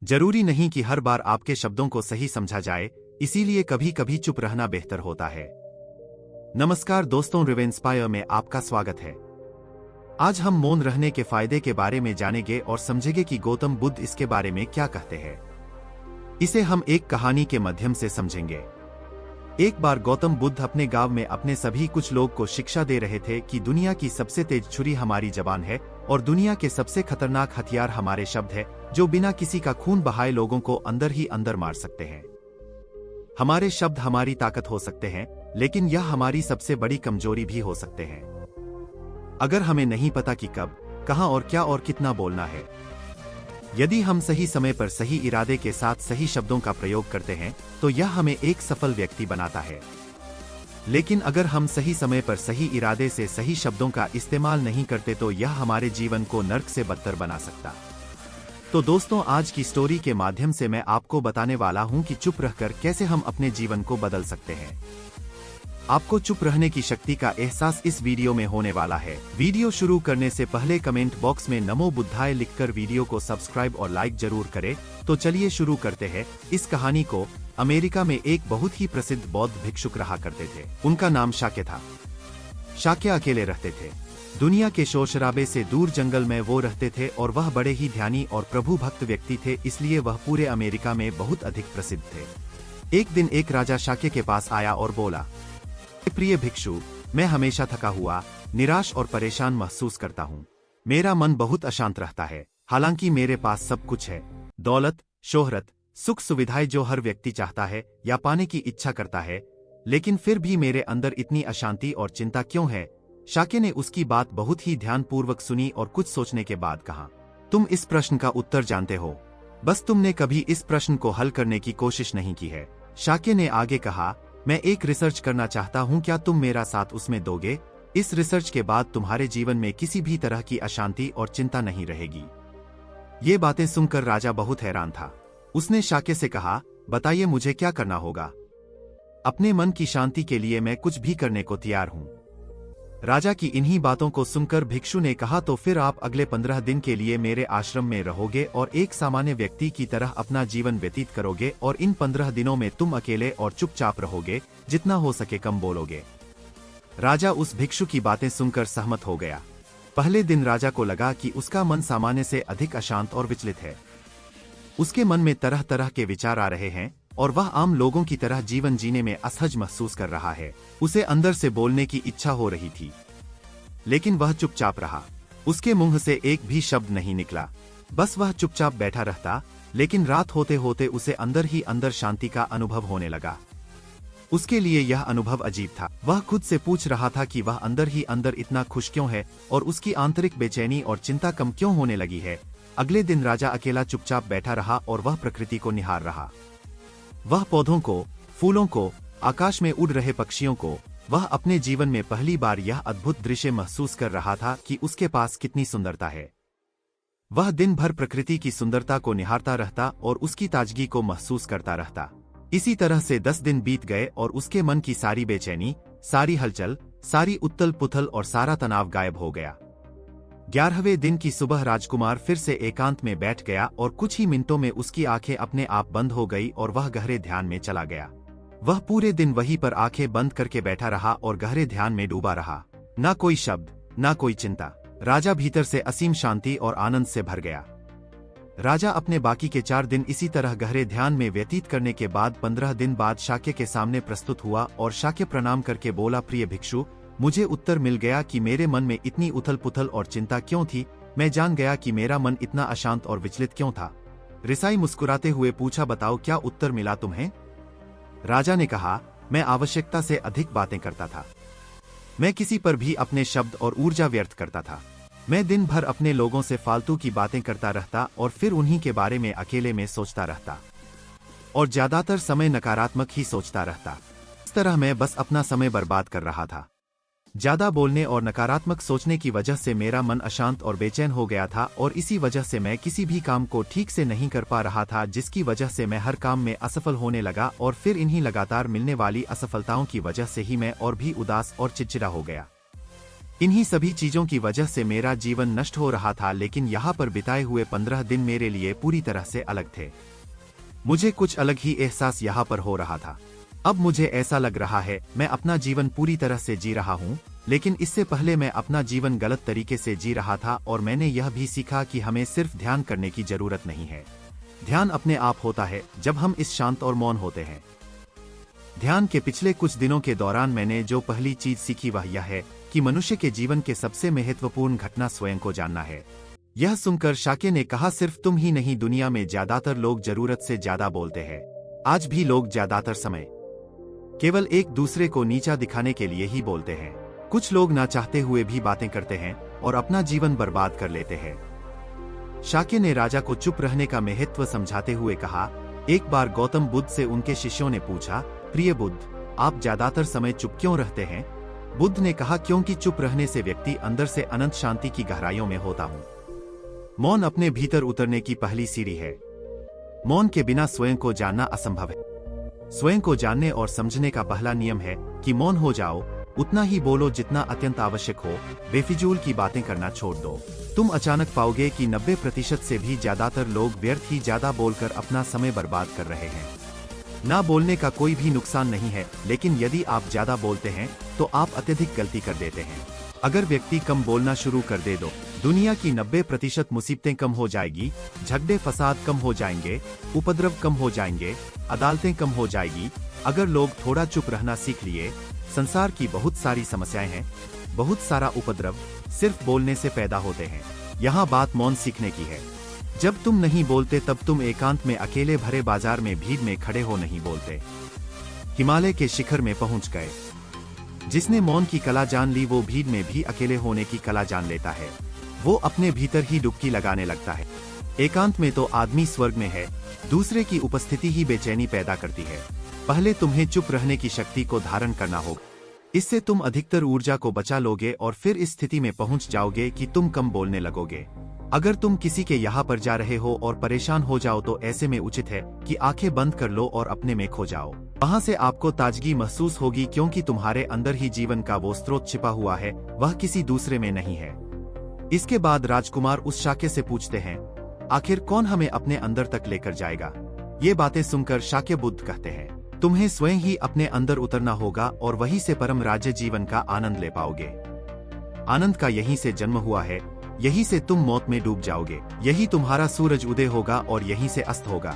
जरूरी नहीं कि हर बार आपके शब्दों को सही समझा जाए, इसीलिए कभी कभी चुप रहना बेहतर होता है। नमस्कार दोस्तों, रिवेंस्पायर में आपका स्वागत है। आज हम मौन रहने के फायदे के बारे में जानेंगे और समझेंगे कि गौतम बुद्ध इसके बारे में क्या कहते हैं। इसे हम एक कहानी के माध्यम से समझेंगे। एक बार गौतम बुद्ध अपने गांव में अपने सभी कुछ लोग को शिक्षा दे रहे थे कि दुनिया की सबसे तेज छुरी हमारी जबान है और दुनिया के सबसे खतरनाक हथियार हमारे शब्द है, जो बिना किसी का खून बहाए लोगों को अंदर ही अंदर मार सकते हैं। हमारे शब्द हमारी ताकत हो सकते हैं, लेकिन यह हमारी सबसे बड़ी कमजोरी भी हो सकते हैं। अगर हमें नहीं पता कि कब, कहां और क्या और कितना बोलना है, यदि हम सही समय पर सही इरादे के साथ सही शब्दों का प्रयोग करते हैं तो यह हमें एक सफल व्यक्ति बनाता है। लेकिन अगर हम सही समय पर सही इरादे से सही शब्दों का इस्तेमाल नहीं करते तो यह हमारे जीवन को नर्क से बदतर बना सकता। तो दोस्तों, आज की स्टोरी के माध्यम से मैं आपको बताने वाला हूं कि चुप रहकर कैसे हम अपने जीवन को बदल सकते हैं। आपको चुप रहने की शक्ति का एहसास इस वीडियो में होने वाला है। वीडियो शुरू करने से पहले कमेंट बॉक्स में नमो बुद्धाय लिखकर वीडियो को सब्सक्राइब और लाइक जरूर करें। तो चलिए शुरू करते हैं इस कहानी को। अमेरिका में एक बहुत ही प्रसिद्ध बौद्ध भिक्षुक रहा करते थे। उनका नाम शाक्य था। शाक्य अकेले रहते थे। दुनिया के शोर शराबे से दूर जंगल में वो रहते थे और वह बड़े ही ध्यानी और प्रभु भक्त व्यक्ति थे, इसलिए वह पूरे अमेरिका में बहुत अधिक प्रसिद्ध थे। एक दिन एक राजा शाक्य के पास आया और बोला, प्रिय भिक्षु, मैं हमेशा थका हुआ, निराश और परेशान महसूस करता हूँ। मेरा मन बहुत अशांत रहता है। हालांकि मेरे पास सब कुछ है, दौलत, शोहरत, सुख सुविधाएं जो हर व्यक्ति चाहता है या पाने की इच्छा करता है, लेकिन फिर भी मेरे अंदर इतनी अशांति और चिंता क्यों है? शाक्य ने उसकी बात बहुत ही ध्यानपूर्वक सुनी और कुछ सोचने के बाद कहा, तुम इस प्रश्न का उत्तर जानते हो, बस तुमने कभी इस प्रश्न को हल करने की कोशिश नहीं की है। शाक्य ने आगे कहा, मैं एक रिसर्च करना चाहता हूं, क्या तुम मेरा साथ उसमें दोगे? इस रिसर्च के बाद तुम्हारे जीवन में किसी भी तरह की अशांति और चिंता नहीं रहेगी। ये बातें सुनकर राजा बहुत हैरान था। उसने शाक्य से कहा, बताइए मुझे क्या करना होगा? अपने मन की शांति के लिए मैं कुछ भी करने को तैयार हूं। राजा की इन्हीं बातों को सुनकर भिक्षु ने कहा, तो फिर आप अगले 15 दिन के लिए मेरे आश्रम में रहोगे और एक सामान्य व्यक्ति की तरह अपना जीवन व्यतीत करोगे और इन 15 दिनों में तुम अकेले और चुपचाप रहोगे, जितना हो सके कम बोलोगे। राजा उस भिक्षु की बातें सुनकर सहमत हो गया। पहले दिन राजा को लगा कि उसका मन सामान्य से अधिक अशांत और विचलित है। उसके मन में तरह तरह के विचार आ रहे हैं और वह आम लोगों की तरह जीवन जीने में असहज महसूस कर रहा है। उसे अंदर से बोलने की इच्छा हो रही थी, लेकिन वह चुपचाप रहा। उसके मुंह से एक भी शब्द नहीं निकला, बस वह चुपचाप बैठा रहता। लेकिन रात होते होते उसे अंदर ही अंदर शांति का अनुभव होने लगा। उसके लिए यह अनुभव अजीब था। वह खुद से पूछ रहा था कि वह अंदर ही अंदर इतना खुश क्यों है और उसकी आंतरिक बेचैनी और चिंता कम क्यों होने लगी है। अगले दिन राजा अकेला चुपचाप बैठा रहा और वह प्रकृति को निहार रहा। वह पौधों को, फूलों को, आकाश में उड़ रहे पक्षियों को, वह अपने जीवन में पहली बार यह अद्भुत दृश्य महसूस कर रहा था कि उसके पास कितनी सुंदरता है। वह दिन भर प्रकृति की सुंदरता को निहारता रहता और उसकी ताजगी को महसूस करता रहता। इसी तरह से 10 दिन बीत गए और उसके मन की सारी बेचैनी, सारी हलचल, सारी उथल पुथल और सारा तनाव गायब हो गया। 11वें दिन की सुबह राजकुमार फिर से एकांत में बैठ गया और कुछ ही मिनटों में उसकी आंखें अपने आप बंद हो गई और वह गहरे ध्यान में चला गया। वह पूरे दिन वहीं पर आंखें बंद करके बैठा रहा और गहरे ध्यान में डूबा रहा। ना कोई शब्द, ना कोई चिंता। राजा भीतर से असीम शांति और आनंद से भर गया। राजा अपने बाकी के 4 दिन इसी तरह गहरे ध्यान में व्यतीत करने के बाद 15 दिन बाद शाक्य के सामने प्रस्तुत हुआ और शाक्य प्रणाम करके बोला, प्रिय भिक्षु, मुझे उत्तर मिल गया कि मेरे मन में इतनी उथल पुथल और चिंता क्यों थी। मैं जान गया कि मेरा मन इतना अशांत और विचलित क्यों था। ऋषि मुस्कुराते हुए पूछा, बताओ क्या उत्तर मिला तुम्हें? राजा ने कहा, मैं आवश्यकता से अधिक बातें करता था। मैं किसी पर भी अपने शब्द और ऊर्जा व्यर्थ करता था। मैं दिन भर अपने लोगों से फालतू की बातें करता रहता और फिर उन्हीं के बारे में अकेले में सोचता रहता और ज्यादातर समय नकारात्मक ही सोचता रहता। इस तरह मैं बस अपना समय बर्बाद कर रहा था। ज्यादा बोलने और नकारात्मक सोचने की वजह से मेरा मन अशांत और बेचैन हो गया था और इसी वजह से मैं किसी भी काम को ठीक से नहीं कर पा रहा था, जिसकी वजह से मैं हर काम में असफल होने लगा और फिर इन्हीं लगातार मिलने वाली असफलताओं की वजह से ही मैं और भी उदास और चिड़चिड़ा हो गया। इन्हीं सभी चीजों की वजह से मेरा जीवन नष्ट हो रहा था, लेकिन यहाँ पर बिताए हुए 15 दिन मेरे लिए पूरी तरह से अलग थे। मुझे कुछ अलग ही एहसास यहाँ पर हो रहा था। अब मुझे ऐसा लग रहा है मैं अपना जीवन पूरी तरह से जी रहा हूँ, लेकिन इससे पहले मैं अपना जीवन गलत तरीके से जी रहा था। और मैंने यह भी सीखा कि हमें सिर्फ ध्यान करने की जरूरत नहीं है। ध्यान अपने आप होता है जब हम इस शांत और मौन होते हैं। ध्यान के पिछले कुछ दिनों के दौरान मैंने जो पहली चीज सीखी वह यह है कि मनुष्य के जीवन के सबसे महत्वपूर्ण घटना स्वयं को जानना है। यह सुनकर शाक्य ने कहा, सिर्फ तुम ही नहीं, दुनिया में ज्यादातर लोग जरूरत से ज्यादा बोलते हैं। आज भी लोग ज्यादातर समय केवल एक दूसरे को नीचा दिखाने के लिए ही बोलते हैं। कुछ लोग ना चाहते हुए भी बातें करते हैं और अपना जीवन बर्बाद कर लेते हैं। शाक्य ने राजा को चुप रहने का महत्व समझाते हुए कहा, एक बार गौतम बुद्ध से उनके शिष्यों ने पूछा, प्रिय बुद्ध, आप ज्यादातर समय चुप क्यों रहते हैं? बुद्ध ने कहा, क्योंकि चुप रहने से व्यक्ति अंदर से अनंत शांति की गहराइयों में होता हूँ। मौन अपने भीतर उतरने की पहली सीढ़ी है। मौन के बिना स्वयं को जानना असंभव है। स्वयं को जानने और समझने का पहला नियम है कि मौन हो जाओ, उतना ही बोलो जितना अत्यंत आवश्यक हो, बेफिजूल की बातें करना छोड़ दो। तुम अचानक पाओगे कि 90% से भी ज्यादातर लोग व्यर्थ ही ज्यादा बोलकर अपना समय बर्बाद कर रहे हैं। ना बोलने का कोई भी नुकसान नहीं है, लेकिन यदि आप ज्यादा बोलते हैं तो आप अत्यधिक गलती कर देते हैं। अगर व्यक्ति कम बोलना शुरू कर दे दो, दुनिया की 90% मुसीबतें कम हो जाएगी, झगड़े फसाद कम हो जाएंगे, उपद्रव कम हो जाएंगे, अदालतें कम हो जाएगी। अगर लोग थोड़ा चुप रहना सीख लिए, संसार की बहुत सारी समस्याएं हैं, बहुत सारा उपद्रव सिर्फ बोलने से पैदा होते हैं। यहाँ बात मौन सीखने की है। जब तुम नहीं बोलते तब तुम एकांत में अकेले भरे बाजार में भीड़ में खड़े हो नहीं बोलते। हिमालय के शिखर में पहुंच गए। जिसने मौन की कला जान ली वो भीड़ में भी अकेले होने की कला जान लेता है। वो अपने भीतर ही डुबकी लगाने लगता है। एकांत में तो आदमी स्वर्ग में है, दूसरे की उपस्थिति ही बेचैनी पैदा करती है। पहले तुम्हें चुप रहने की शक्ति को धारण करना होगा। इससे तुम अधिकतर ऊर्जा को बचा लोगे और फिर इस स्थिति में पहुंच जाओगे कि तुम कम बोलने लगोगे। अगर तुम किसी के यहाँ पर जा रहे हो और परेशान हो जाओ तो ऐसे में उचित है कि आंखें बंद कर लो और अपने में खो जाओ। वहाँ से आपको ताजगी महसूस होगी, क्योंकि तुम्हारे अंदर ही जीवन का वो स्रोत छिपा हुआ है, वह किसी दूसरे में नहीं है। इसके बाद राजकुमार उस शाक्य से पूछते हैं, आखिर कौन हमें अपने अंदर तक लेकर जाएगा? ये बातें सुनकर शाक्य बुद्ध कहते हैं, तुम्हें स्वयं ही अपने अंदर उतरना होगा और वहीं से परम राज्य जीवन का आनंद ले पाओगे। आनंद का यहीं से जन्म हुआ है, यहीं से तुम मौत में डूब जाओगे, यही तुम्हारा सूरज उदय होगा और यहीं से अस्त होगा।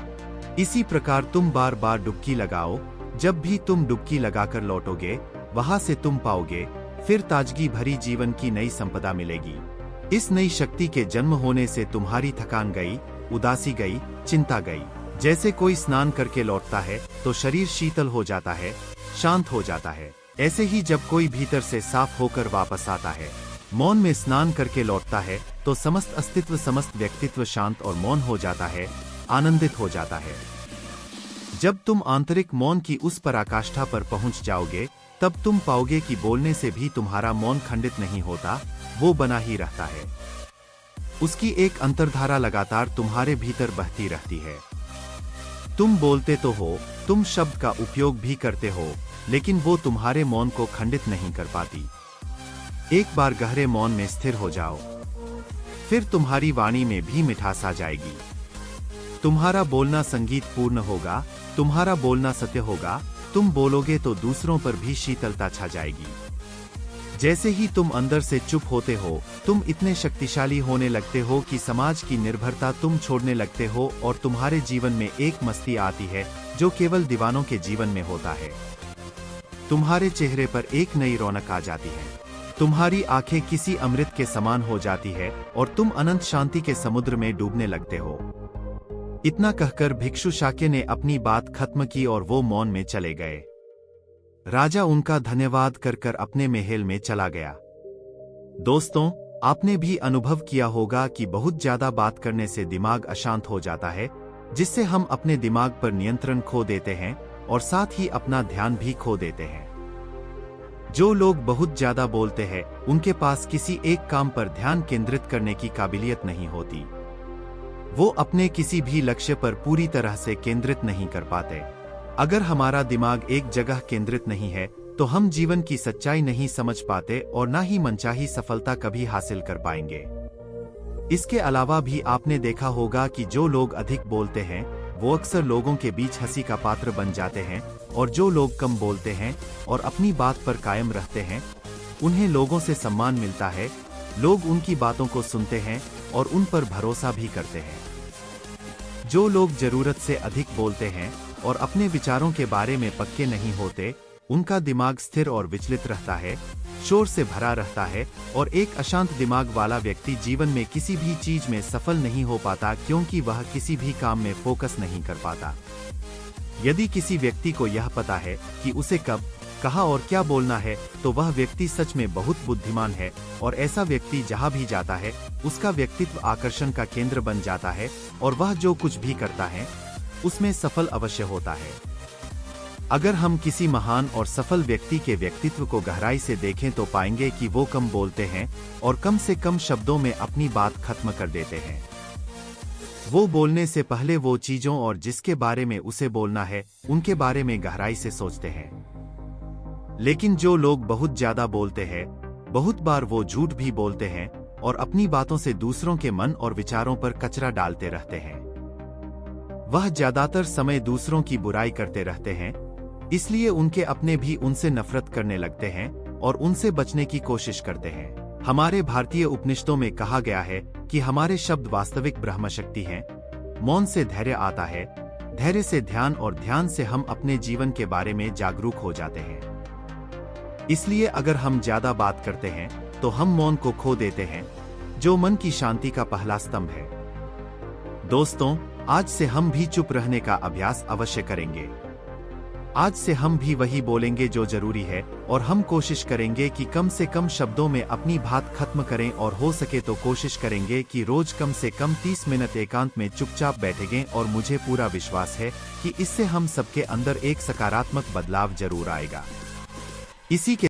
इसी प्रकार तुम बार बार डुबकी लगाओ। जब भी तुम डुबकी लगाकर लौटोगे, वहां से तुम पाओगे फिर ताजगी भरी जीवन की नई संपदा मिलेगी। इस नई शक्ति के जन्म होने से तुम्हारी थकान गई, उदासी गई, चिंता गई। जैसे कोई स्नान करके लौटता है तो शरीर शीतल हो जाता है, शांत हो जाता है। ऐसे ही जब कोई भीतर से साफ होकर वापस आता है, मौन में स्नान करके लौटता है, तो समस्त अस्तित्व, समस्त व्यक्तित्व शांत और मौन हो जाता है, आनंदित हो जाता है। जब तुम आंतरिक मौन की उस पराकाष्ठा पर पहुंच जाओगे, तब तुम पाओगे कि बोलने से भी तुम्हारा मौन खंडित नहीं होता, वो बना ही रहता है। उसकी एक अंतर्धारा लगातार तुम्हारे भीतर बहती रहती है। तुम बोलते तो हो, तुम शब्द का उपयोग भी करते हो, लेकिन वो तुम्हारे मौन को खंडित नहीं कर पाती। एक बार गहरे मौन में स्थिर हो जाओ, फिर तुम्हारी वाणी में भी मिठास आ जाएगी। तुम्हारा बोलना संगीत पूर्ण होगा, तुम्हारा बोलना सत्य होगा। तुम बोलोगे तो दूसरों पर भी शीतलता छा जाएगी। जैसे ही तुम अंदर से चुप होते हो, तुम इतने शक्तिशाली होने लगते हो कि समाज की निर्भरता तुम छोड़ने लगते हो और तुम्हारे जीवन में एक मस्ती आती है जो केवल दीवानों के जीवन में होता है। तुम्हारे चेहरे पर एक नई रौनक आ जाती है, तुम्हारी आंखें किसी अमृत के समान हो जाती है और तुम अनंत शांति के समुद्र में डूबने लगते हो। इतना कहकर भिक्षु शाक्य ने अपनी बात खत्म की और वो मौन में चले गए। राजा उनका धन्यवाद कर कर अपने महल में चला गया। दोस्तों, आपने भी अनुभव किया होगा कि बहुत ज्यादा बात करने से दिमाग अशांत हो जाता है, जिससे हम अपने दिमाग पर नियंत्रण खो देते हैं और साथ ही अपना ध्यान भी खो देते हैं। जो लोग बहुत ज्यादा बोलते हैं, उनके पास किसी एक काम पर ध्यान केंद्रित करने की काबिलियत नहीं होती। वो अपने किसी भी लक्ष्य पर पूरी तरह से केंद्रित नहीं कर पाते। अगर हमारा दिमाग एक जगह केंद्रित नहीं है तो हम जीवन की सच्चाई नहीं समझ पाते और ना ही मनचाही सफलता कभी हासिल कर पाएंगे। इसके अलावा भी आपने देखा होगा कि जो लोग अधिक बोलते हैं वो अक्सर लोगों के बीच हंसी का पात्र बन जाते हैं, और जो लोग कम बोलते हैं और अपनी बात पर कायम रहते हैं उन्हें लोगों से सम्मान मिलता है। लोग उनकी बातों को सुनते हैं और उन पर भरोसा भी करते हैं। जो लोग जरूरत से अधिक बोलते हैं और अपने विचारों के बारे में पक्के नहीं होते, उनका दिमाग स्थिर और विचलित रहता है, शोर से भरा रहता है, और एक अशांत दिमाग वाला व्यक्ति जीवन में किसी भी चीज में सफल नहीं हो पाता, क्योंकि वह किसी भी काम में फोकस नहीं कर पाता। यदि किसी व्यक्ति को यह पता है कि उसे कब, कहाँ और क्या बोलना है, तो वह व्यक्ति सच में बहुत बुद्धिमान है, और ऐसा व्यक्ति जहाँ भी जाता है उसका व्यक्तित्व आकर्षण का केंद्र बन जाता है, और वह जो कुछ भी करता है उसमें सफल अवश्य होता है। अगर हम किसी महान और सफल व्यक्ति के व्यक्तित्व को गहराई से देखें तो पाएंगे कि वो कम बोलते हैं और कम से कम शब्दों में अपनी बात खत्म कर देते हैं। वो बोलने से पहले वो चीजों और जिसके बारे में उसे बोलना है उनके बारे में गहराई से सोचते हैं। लेकिन जो लोग बहुत ज्यादा बोलते हैं, बहुत बार वो झूठ भी बोलते हैं और अपनी बातों से दूसरों के मन और विचारों पर कचरा डालते रहते हैं। वह ज्यादातर समय दूसरों की बुराई करते रहते हैं, इसलिए उनके अपने भी उनसे नफरत करने लगते हैं और उनसे बचने की कोशिश करते हैं। हमारे भारतीय उपनिषदों में कहा गया है कि हमारे शब्द वास्तविक ब्रह्म शक्ति हैं। मौन से धैर्य आता है, धैर्य से ध्यान, और ध्यान से हम अपने जीवन के बारे में जागरूक हो जाते हैं। इसलिए अगर हम ज्यादा बात करते हैं तो हम मौन को खो देते हैं, जो मन की शांति का पहला स्तंभ है। दोस्तों, आज से हम भी चुप रहने का अभ्यास अवश्य करेंगे। आज से हम भी वही बोलेंगे जो जरूरी है, और हम कोशिश करेंगे कि कम से कम शब्दों में अपनी बात खत्म करें, और हो सके तो कोशिश करेंगे कि रोज कम से कम 30 मिनट एकांत में चुपचाप बैठेंगे। और मुझे पूरा विश्वास है कि इससे हम सबके अंदर एक सकारात्मक बदलाव जरूर आएगा। इसी के